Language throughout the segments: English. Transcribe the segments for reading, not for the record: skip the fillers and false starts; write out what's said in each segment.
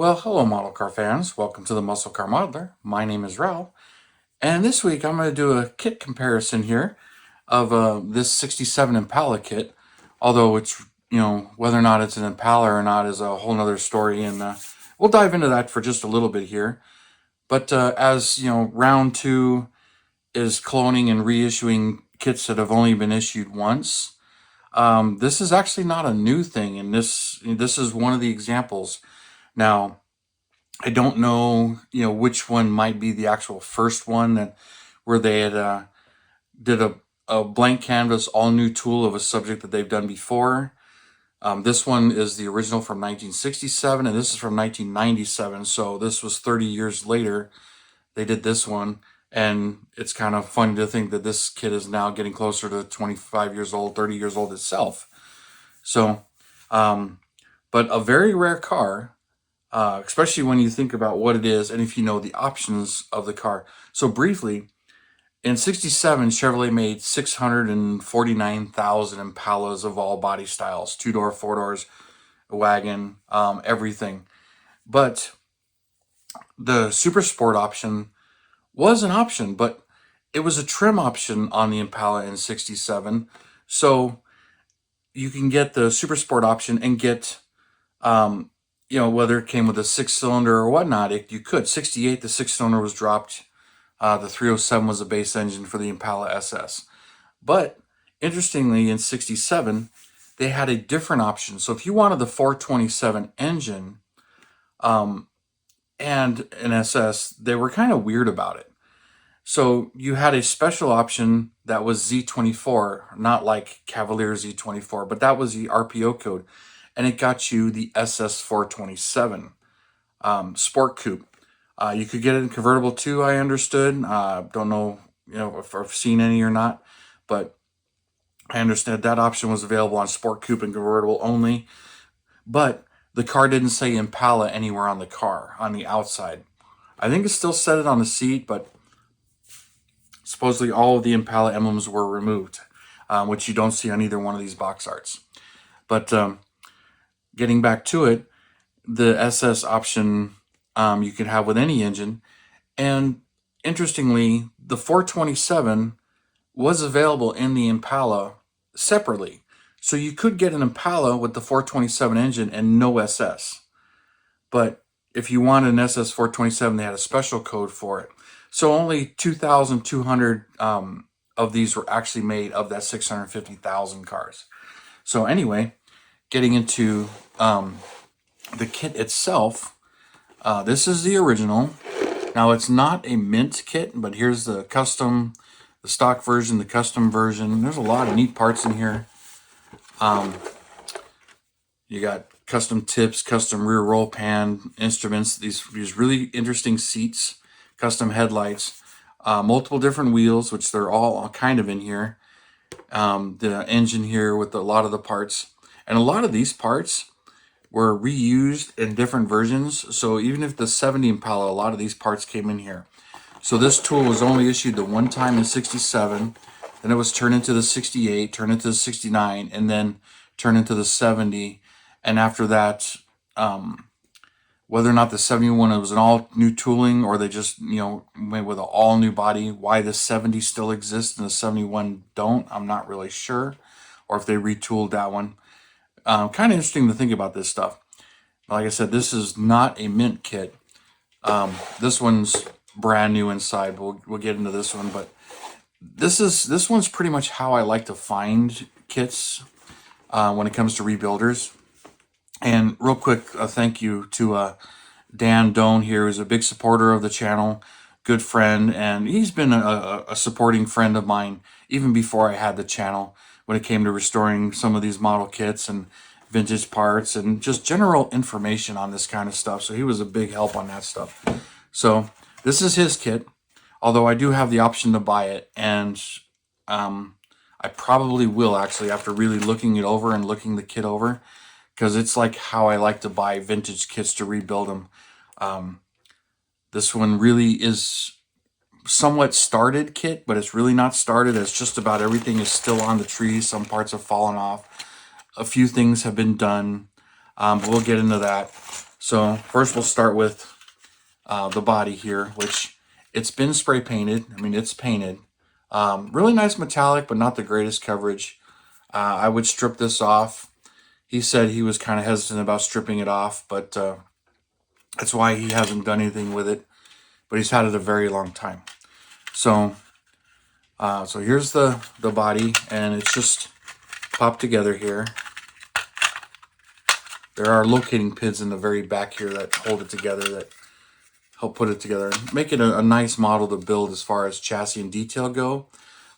Well, hello, model car fans. Welcome to the Muscle Car Modeler. My name is Raul, and this week I'm going to do a kit comparison here of this 67 Impala kit. Although it's, whether or not it's an Impala or not is a whole nother story, and we'll dive into that for just a little bit here. But as you know, round two is cloning and reissuing kits that have only been issued once. This is actually not a new thing, and this is one of the examples. Now, I don't know, which one might be the actual first one that where they had did a blank canvas, all new tool of a subject that they've done before. This one is the original from 1967, and this is from 1997. So this was 30 years later. They did this one, and it's kind of funny to think that this kit is now getting closer to 25 years old, 30 years old itself. So, but a very rare car. Especially when you think about what it is and if you know the options of the car. So briefly, in 67, Chevrolet made 649,000 Impalas of all body styles, 2-door, 4 doors, a wagon, everything. But the Super Sport option was an option, but it was a trim option on the Impala in 67. So you can get the Super Sport option and get whether it came with a 6-cylinder or whatnot, you could. 68, the 6-cylinder was dropped. The 307 was a base engine for the Impala SS. But interestingly, in 67, they had a different option. So if you wanted the 427 engine and an SS, they were kind of weird about it. So you had a special option that was Z24, not like Cavalier Z24, but that was the RPO code. And it got you the SS427 Sport Coupe. You could get it in convertible too, I understood. Don't know, if I've seen any or not, but I understand that option was available on Sport Coupe and convertible only. But the car didn't say Impala anywhere on the car, on the outside. I think it still said it on the seat, but supposedly all of the Impala emblems were removed, which you don't see on either one of these box arts. But getting back to it, the SS option you could have with any engine. And interestingly, the 427 was available in the Impala separately. So you could get an Impala with the 427 engine and no SS. But if you wanted an SS 427, they had a special code for it. So only 2,200 of these were actually made of that 650,000 cars. So anyway, getting into the kit itself, this is the original. Now it's not a mint kit, but here's the custom, the stock version, the custom version. There's a lot of neat parts in here. You got custom tips, custom rear roll pan instruments, these really interesting seats, custom headlights, multiple different wheels, which they're all kind of in here. The engine here with a lot of the parts. And a lot of these parts were reused in different versions. So even if the 70 Impala, a lot of these parts came in here. So this tool was only issued the one time in 67. Then it was turned into the 68, turned into the 69, and then turned into the 70. And after that, whether or not the 71 was an all new tooling or they just, went with an all new body, why the 70 still exists and the 71 don't, I'm not really sure. Or if they retooled that one. Kind of interesting to think about this stuff. Like I said, this is not a mint kit. This one's brand new inside. We'll get into this one, but this one's pretty much how I like to find kits when it comes to rebuilders. And real quick, thank you to Dan Doan here, who's a big supporter of the channel, good friend, and he's been a supporting friend of mine even before I had the channel, when it came to restoring some of these model kits and vintage parts and just general information on this kind of stuff. So he was a big help on that stuff. So this is his kit, although I do have the option to buy it, and I probably will actually after really looking it over and looking the kit over, because it's like how I like to buy vintage kits to rebuild them. This one really is somewhat started kit, but it's really not started. It's just about everything is still on the tree. Some parts have fallen off. A few things have been done. but we'll get into that. So first we'll start with the body here, which it's been spray painted. I mean, it's painted. Really nice metallic, but not the greatest coverage. I would strip this off. He said he was kind of hesitant about stripping it off, but that's why he hasn't done anything with it. But he's had it a very long time. So so here's the body, and it's just popped together here. There are locating pins in the very back here that hold it together, that help put it together and make it a nice model to build as far as chassis and detail go.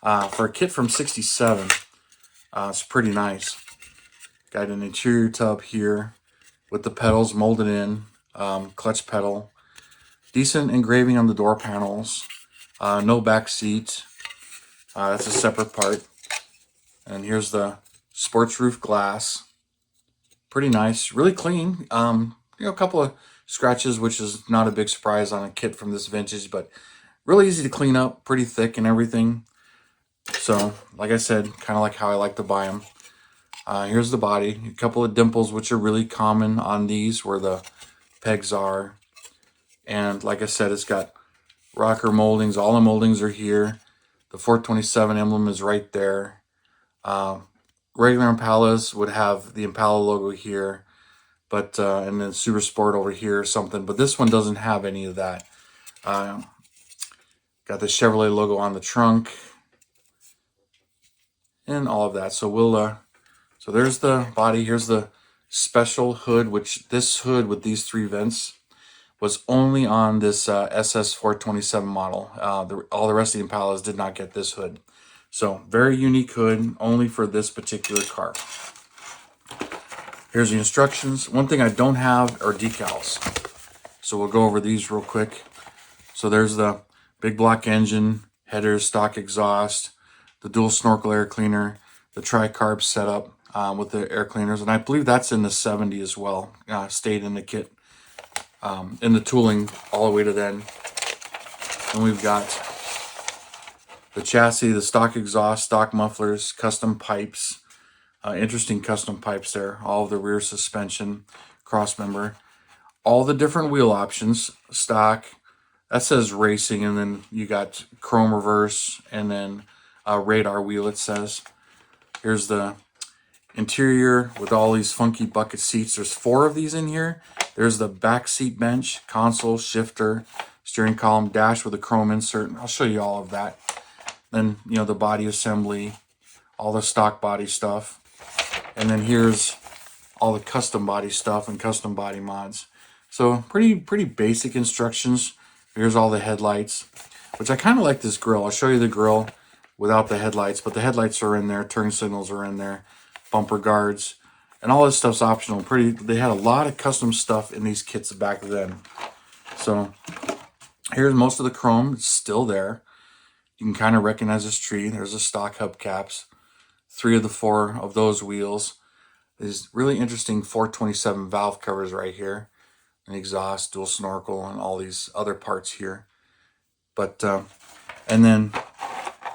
For a kit from '67, it's pretty nice. Got an interior tub here with the pedals molded in, clutch pedal, decent engraving on the door panels, no back seat. That's a separate part. And here's the sports roof glass. Pretty nice, really clean. A couple of scratches, which is not a big surprise on a kit from this vintage, but really easy to clean up, pretty thick and everything. So, like I said, kind of like how I like to buy them. Here's the body. A couple of dimples, which are really common on these, where the pegs are. And like I said, it's got rocker moldings. All the moldings are here. The 427 emblem is right there. Regular Impalas would have the Impala logo here, but and then Super Sport over here or something. But this one doesn't have any of that. Got the Chevrolet logo on the trunk and all of that. So we'll so there's the body. Here's the special hood, which this hood with these 3 vents was only on this SS 427 model. All the rest of the Impalas did not get this hood. So very unique hood, only for this particular car. Here's the instructions. One thing I don't have are decals. So we'll go over these real quick. So there's the big block engine, headers, stock exhaust, the dual snorkel air cleaner, the tri-carb setup with the air cleaners. And I believe that's in the 70 as well, stayed in the kit, in the tooling all the way to then. And we've got the chassis, the stock exhaust, stock mufflers, custom pipes, interesting custom pipes there, all of the rear suspension, cross member, all the different wheel options, stock, that says racing, and then you got chrome reverse, and then radar wheel, it says. Here's the interior with all these funky bucket seats. There's 4 of these in here. There's the back seat bench, console, shifter, steering column, dash with a chrome insert. I'll show you all of that. Then, the body assembly, all the stock body stuff. And then here's all the custom body stuff and custom body mods. So pretty basic instructions. Here's all the headlights, which I kind of like this grille. I'll show you the grille without the headlights, but the headlights are in there, turn signals are in there, bumper guards, and all this stuff's optional. They had a lot of custom stuff in these kits back then. So here's most of the chrome. It's still there. You can kind of recognize this tree. There's the stock hubcaps. 3 of the 4 of those wheels. These really interesting 427 valve covers right here. An exhaust, dual snorkel, and all these other parts here. But, and then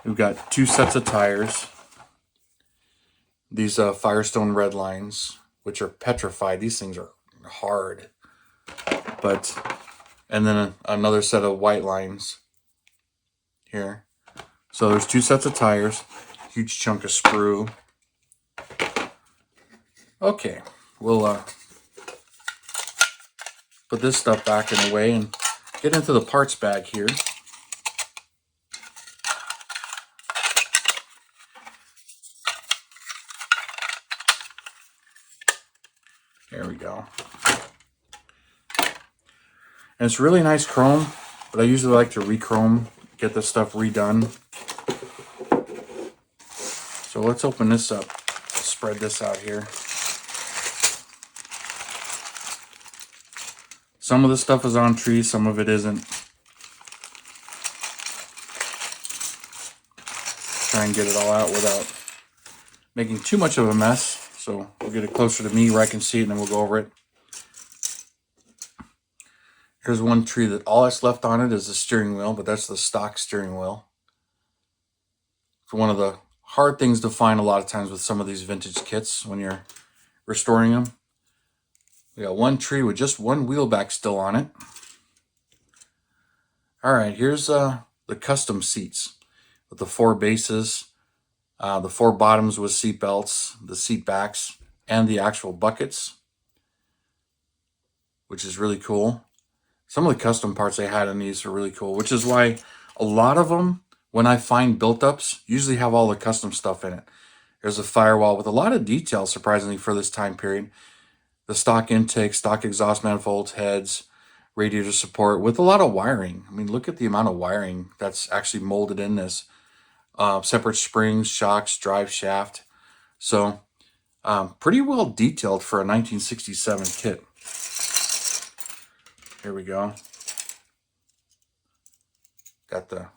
we've got 2 sets of tires. These Firestone red lines, which are petrified. These things are hard. But, and then another set of white lines here. So there's 2 sets of tires, huge chunk of sprue. Okay, we'll put this stuff back in the way and get into the parts bag here. There we go. And it's really nice chrome, but I usually like to re-chrome, get this stuff redone. So let's open this up, spread this out here. Some of the stuff is on tree, some of it isn't. Try and get it all out without making too much of a mess. So we'll get it closer to me where I can see it, and then we'll go over it. Here's one tree that all that's left on it is the steering wheel, but that's the stock steering wheel. It's one of the hard things to find a lot of times with some of these vintage kits when you're restoring them. We got one tree with just one wheel back still on it. All right, here's the custom seats with the 4 bases, the 4 bottoms with seat belts, the seat backs, and the actual buckets, which is really cool. Some of the custom parts they had in these are really cool, which is why a lot of them, when I find built-ups, usually have all the custom stuff in it. There's a firewall with a lot of detail, surprisingly, for this time period. The stock intake, stock exhaust manifolds, heads, radiator support, with a lot of wiring. I mean, look at the amount of wiring that's actually molded in this. Separate springs, shocks, drive shaft. So, pretty well detailed for a 1967 kit. Here we go. Got the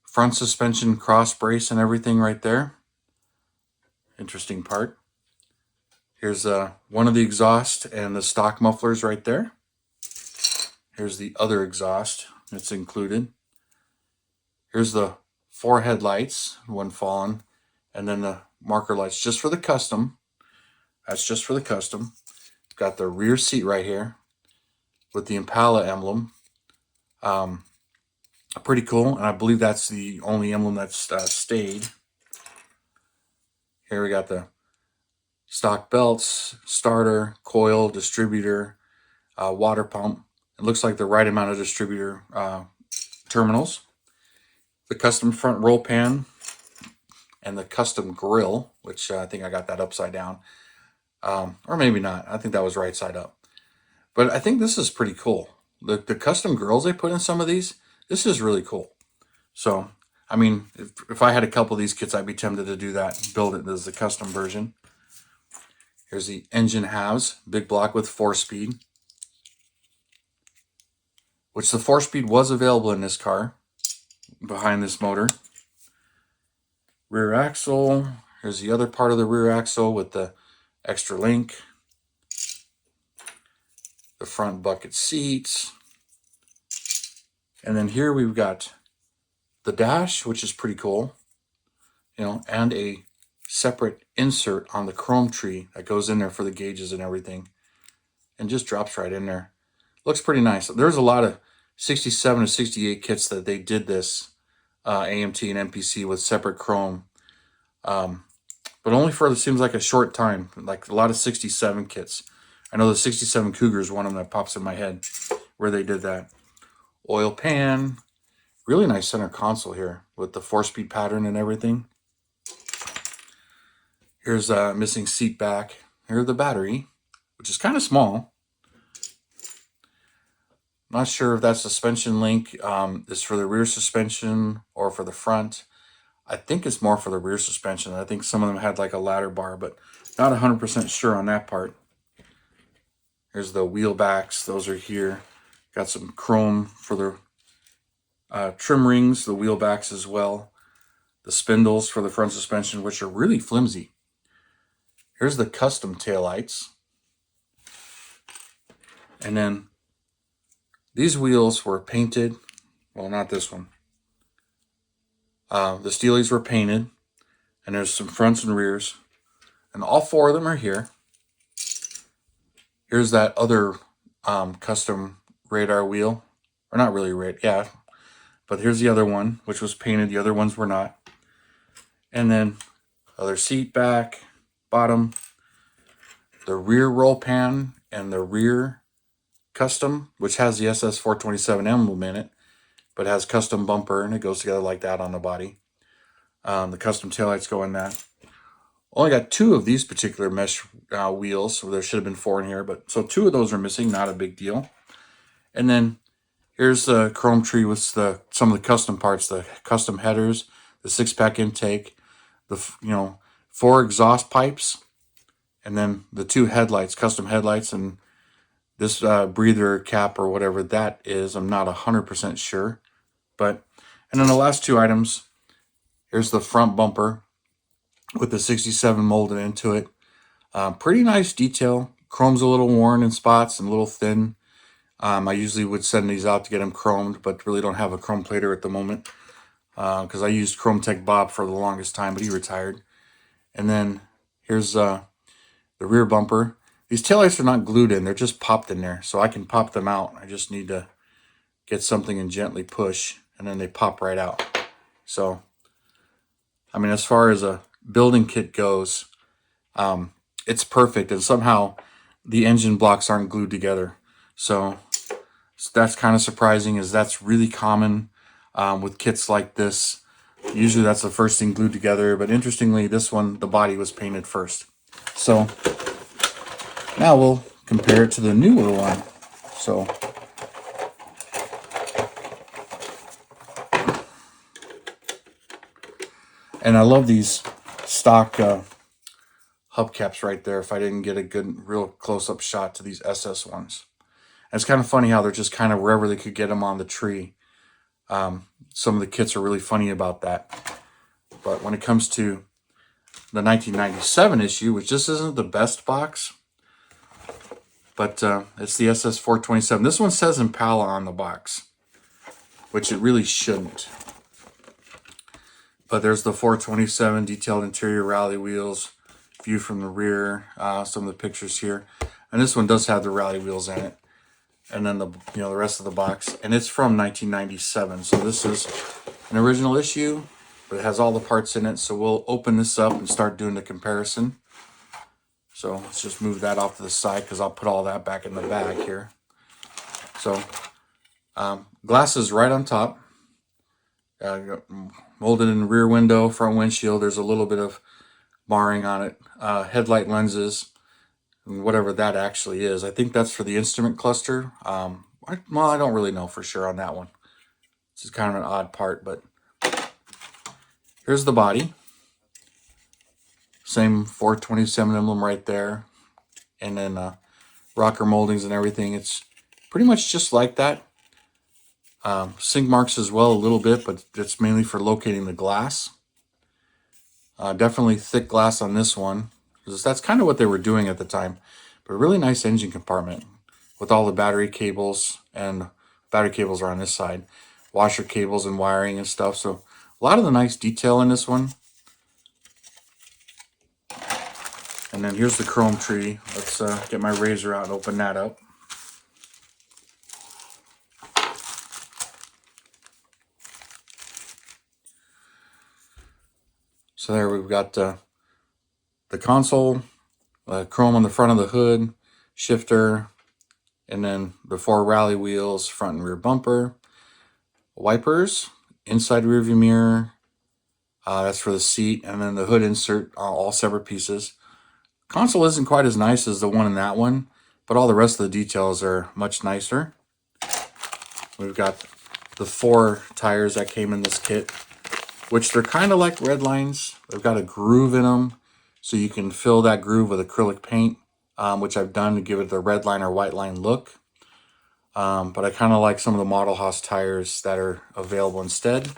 front suspension cross brace and everything right there. Interesting part. Here's one of the exhaust and the stock mufflers right there. Here's the other exhaust that's included. Here's the 4 headlights, one fallen, and then the marker lights just for the custom. That's just for the custom. Got the rear seat right here with the Impala emblem. Pretty cool, and I believe that's the only emblem that's stayed. Here we got the stock belts, starter, coil, distributor, water pump. It looks like the right amount of distributor terminals. The custom front roll pan and the custom grill, which I think I got that upside down. Or maybe not. I think that was right side up. But I think this is pretty cool. The custom grills they put in some of these, this is really cool. So, I mean, if I had a couple of these kits, I'd be tempted to do that and build it as the custom version. Here's the engine halves, big block with 4-speed, which the 4-speed was available in this car behind this motor. Rear axle. Here's the other part of the rear axle with the extra link. The front bucket seats. And then here we've got the dash, which is pretty cool, you know, and a separate insert on the chrome tree that goes in there for the gauges and everything, and just drops right in there. Looks pretty nice. There's a lot of 67 to 68 kits that they did this AMT and MPC with separate chrome, but only for, it seems like, a short time, like a lot of 67 kits. I know the 67 Cougar is one of them that pops in my head where they did that. Oil pan, really nice center console here with the 4-speed pattern and everything. Here's a missing seat back. Here's the battery, which is kind of small. Not sure if that suspension link is for the rear suspension or for the front. I think it's more for the rear suspension. I think some of them had like a ladder bar, but not 100% sure on that part. Here's the wheel backs. Those are here. Got some chrome for the trim rings, the wheel backs as well. The spindles for the front suspension, which are really flimsy. Here's the custom taillights. And then these wheels were painted. Well, not this one. The Steelies were painted. And there's some fronts and rears. And all 4 of them are here. Here's that other custom radar wheel. Or not really radar, yeah. But here's the other one, which was painted. The other ones were not. And then other seat back, bottom, the rear roll pan, and the rear custom, which has the SS 427 emblem in it, but has custom bumper, and it goes together like that on the body. The custom taillights go in that. Only got 2 of these particular mesh wheels, so there should have been 4 in here, but so 2 of those are missing, not a big deal. And then here's the chrome tree with some of the custom parts, the custom headers, the 6-pack intake, the 4 exhaust pipes, and then the 2 headlights, custom headlights, and this breather cap or whatever that is. I'm not 100% sure, and then the last 2 items. Here's the front bumper with the 67 molded into it. Pretty nice detail. Chrome's a little worn in spots and a little thin. I usually would send these out to get them chromed, but really don't have a chrome plater at the moment because I used Chrome Tech Bob for the longest time, but he retired. And then here's the rear bumper. These taillights are not glued in, they're just popped in there. So I can pop them out. I just need to get something and gently push, and then they pop right out. So, I mean, as far as a building kit goes, it's perfect. And somehow the engine blocks aren't glued together. So that's kind of surprising, as that's really common with kits like this. Usually that's the first thing glued together, but interestingly, this one, the body was painted first. So now we'll compare it to the newer one. So and I love these stock hubcaps right there, if I didn't get a good real close-up shot to these SS ones. And it's kind of funny how they're just kind of wherever they could get them on the tree. Some of the kits are really funny about that. But when it comes to the 1997 issue, which this isn't the best box, but it's the SS 427. This one says Impala on the box, which it really shouldn't. But there's the 427 detailed interior rally wheels, view from the rear, some of the pictures here. And this one does have the rally wheels in it. And then the rest of the box. And it's from 1997. So this is an original issue, but it has all the parts in it. So we'll open this up and start doing the comparison. So let's just move that off to the side, because I'll put all that back in the bag here. So glass is right on top. Molded in the rear window, front windshield. There's a little bit of marring on it. Headlight lenses, whatever that actually is. I think that's for the instrument cluster. Well, I don't really know for sure on that one. This is kind of an odd part, but here's the body. Same 427 emblem right there. And then rocker moldings and everything. It's pretty much just like that. Sink marks as well a little bit, but it's mainly for locating the glass. Definitely thick glass on this one, because that's kind of what they were doing at the time. But a really nice engine compartment with all the battery cables, and battery cables are on this side. Washer cables and wiring and stuff. So a lot of the nice detail in this one. And then here's the chrome tree. Let's get my razor out and open that up. So there we've got the console, chrome on the front of the hood, shifter, and then the 4 rally wheels, front and rear bumper, wipers, inside rear view mirror, that's for the seat, and then the hood insert, all separate pieces. Console isn't quite as nice as the one in that one, but all the rest of the details are much nicer. We've got the 4 tires that came in this kit, which they're kind of like red lines. They've got a groove in them, so you can fill that groove with acrylic paint, which I've done to give it the red line or white line look. But I kind of like some of the Model Haus tires that are available instead.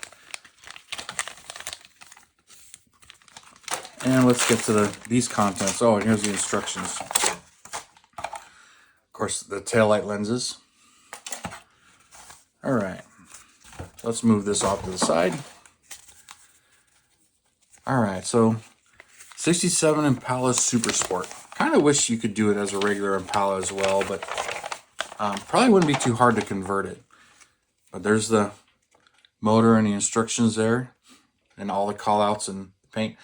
And let's get to these contents. Oh, and here's the instructions. Of course, the taillight lenses. All right, let's move this off to the side. All right, so 67 Impala Super Sport. Kind of wish you could do it as a regular Impala as well, but probably wouldn't be too hard to convert it. But there's the motor and the instructions there, and all the callouts and paint.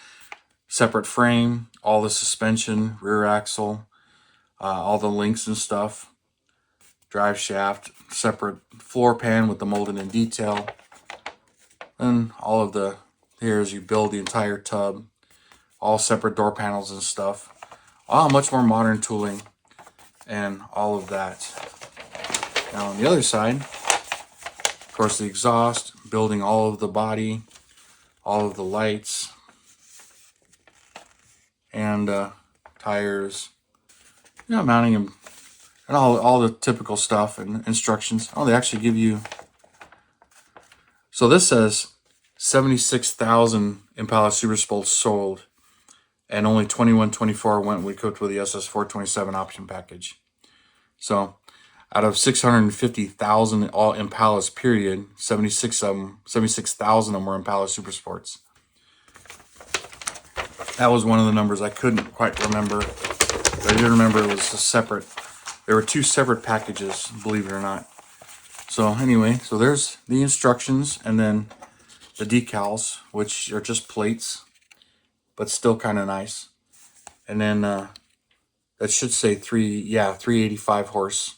Separate frame, all the suspension, rear axle, all the links and stuff. Drive shaft, separate floor pan with the molded in detail. And all of the, here as you build the entire tub, all separate door panels and stuff. Much more modern tooling and all of that. Now on the other side, of course, the exhaust, building all of the body, all of the lights, and tires, mounting them, and all the typical stuff and instructions. Oh, they actually give you, so this says 76,000 Impala Super Sports sold, and only 2124 went equipped with the SS 427 option package. So out of 650,000 all Impalas period, 76,000 of them were Impala Super Sports. That was one of the numbers I couldn't quite remember. But I did remember it was a separate. There were 2 separate packages, believe it or not. So anyway, so there's the instructions, and then the decals, which are just plates, but still kind of nice. And then that should say 385 horse,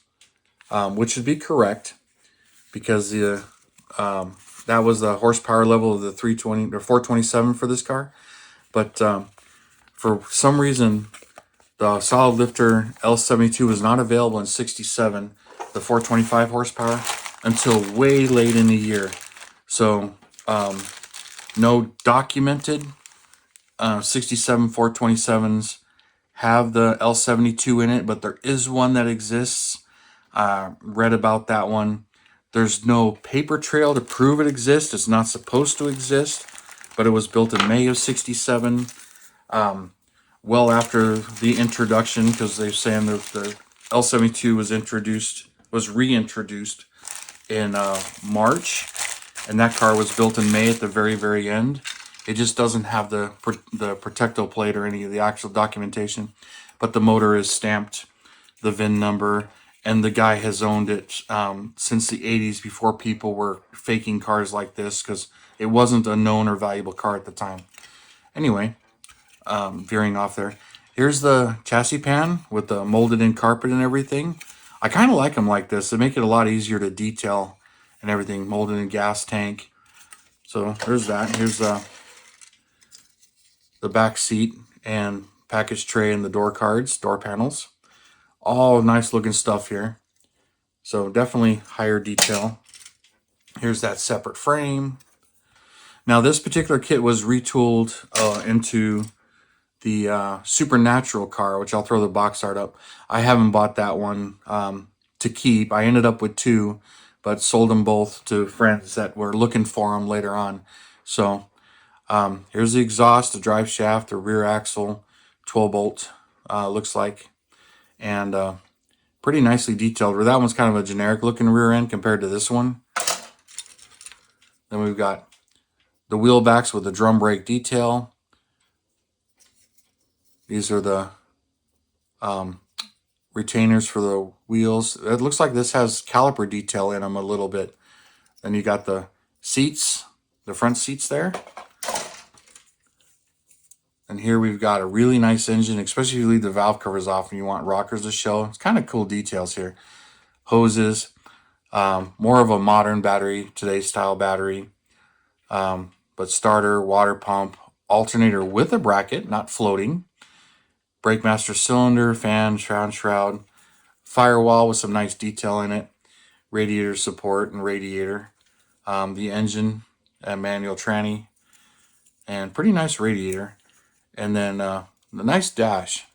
which would be correct because the that was the horsepower level of the 320 or 427 for this car. But for some reason, the solid lifter L72 was not available in 67, the 425 horsepower, until way late in the year. So no documented 67 427s have the L72 in it, but there is one that exists. Read about that one. There's no paper trail to prove it exists. It's not supposed to exist, but it was built in May of 67, well after the introduction, because they're saying that the L72 was reintroduced in March, and that car was built in May at the very, very end. It just doesn't have the protecto plate or any of the actual documentation, but the motor is stamped, the VIN number, and the guy has owned it since the 80s, before people were faking cars like this, because it wasn't a known or valuable car at the time. Anyway, veering off there. Here's the chassis pan with the molded in carpet and everything. I kind of like them like this. They make it a lot easier to detail and everything. Molded in gas tank. So there's that. Here's the back seat and package tray and the door cards, door panels. All nice looking stuff here. So definitely higher detail. Here's that separate frame. Now this particular kit was retooled into the Supernatural car, which I'll throw the box art up. I haven't bought that one to keep. I ended up with 2, but sold them both to friends that were looking for them later on. So here's the exhaust, the drive shaft, the rear axle, 12 bolt looks like, and pretty nicely detailed. Where that one's kind of a generic looking rear end compared to this one. Then we've got the wheel backs with the drum brake detail. These are the retainers for the wheels. It looks like this has caliper detail in them a little bit. Then you got the seats, the front seats there. And here we've got a really nice engine, especially if you leave the valve covers off and you want rockers to show. It's kind of cool details here. Hoses, more of a modern battery, today's style battery. But starter, water pump, alternator with a bracket, not floating. Brake master cylinder, fan, shroud, firewall with some nice detail in it. Radiator support and radiator. The engine and manual tranny. And pretty nice radiator. And then the nice dash.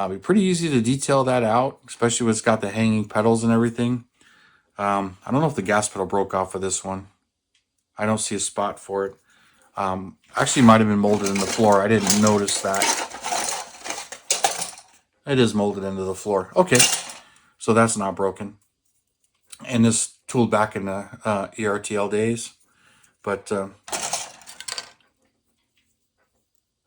Be pretty easy to detail that out, especially when it's got the hanging pedals and everything. I don't know if the gas pedal broke off of this one. I don't see a spot for it. Actually might have been molded in the floor. I didn't notice that. It is molded into the floor. Okay, so that's not broken. And this tooled back in the ERTL days. But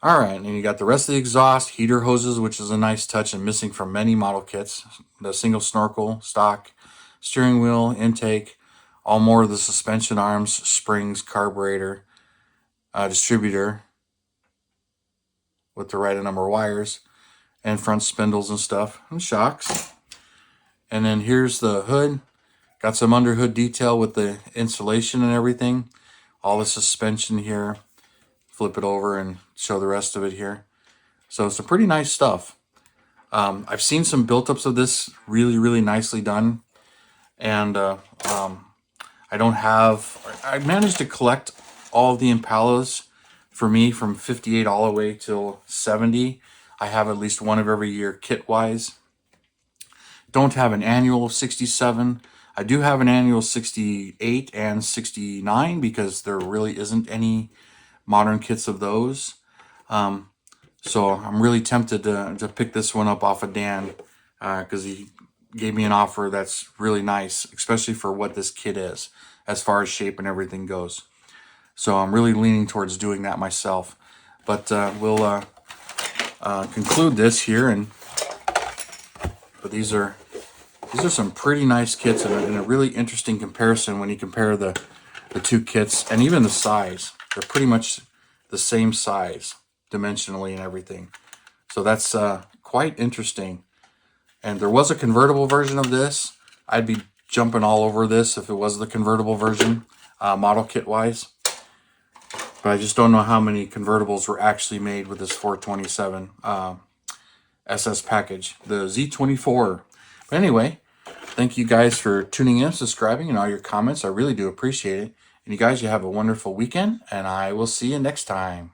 all right, and you got the rest of the exhaust, heater hoses, which is a nice touch and missing from many model kits. The single snorkel, stock, steering wheel, intake, all more of the suspension arms, springs, carburetor, distributor with the right number of wires, and front spindles and stuff, and shocks. And then here's the hood. Got some under hood detail with the insulation and everything. All the suspension here. Flip it over and show the rest of it here. So it's some pretty nice stuff. I've seen some built-ups of this really, really nicely done. And I managed to collect all of the Impalas for me from 58 all the way till 70. I have at least one of every year kit-wise. Don't have an annual 67. I do have an annual 68 and 69 because there really isn't any modern kits of those. So I'm really tempted to pick this one up off of Dan because he gave me an offer that's really nice, especially for what this kit is as far as shape and everything goes. So I'm really leaning towards doing that myself. But we'll conclude this here and But these are some pretty nice kits, and a really interesting comparison when you compare the two kits and even the size. They're pretty much the same size dimensionally and everything. So that's quite interesting. And there was a convertible version of this. I'd be jumping all over this if it was the convertible version, model kit wise. But I just don't know how many convertibles were actually made with this 427 SS package, the Z24. But anyway, thank you guys for tuning in, subscribing, and all your comments. I really do appreciate it. And you guys, you have a wonderful weekend, and I will see you next time.